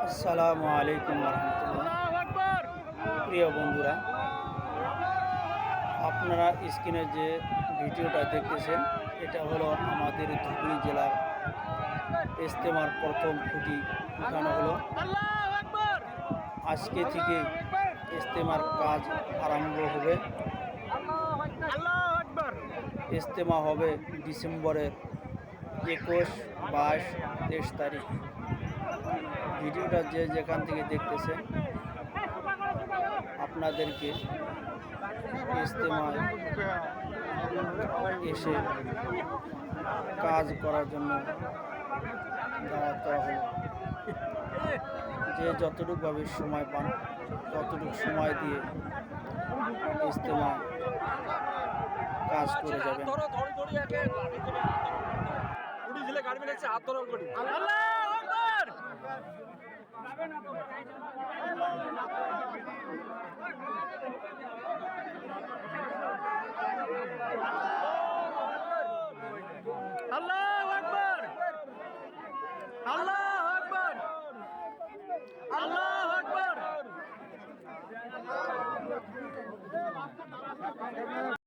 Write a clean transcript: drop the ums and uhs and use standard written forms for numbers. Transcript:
আসসালামু আলাইকুম রহমতুল্লাহ। প্রিয় বন্ধুরা, আপনারা স্ক্রিনে যে ভিডিওটা দেখতেছেন এটা হলো আমাদের ধুবড়ী জেলার ইজতেমার প্রথম খুঁটি উঠানো হলো। আজকে থেকে ইজতেমার কাজ আরম্ভ হবে। ইজতেমা হবে ডিসেম্বরের 21, 22, 23 তারিখ। ভিডিওটা যে যেখান থেকে দেখতেছেন আপনাদেরকে ইজতেমায় এসে কাজ করার জন্য দাওয়াত করা হলো। যে যতটুকুভাবে সময় পান ততটুকু সময় দিয়ে ইজতেমা কাজ করে যাবেন।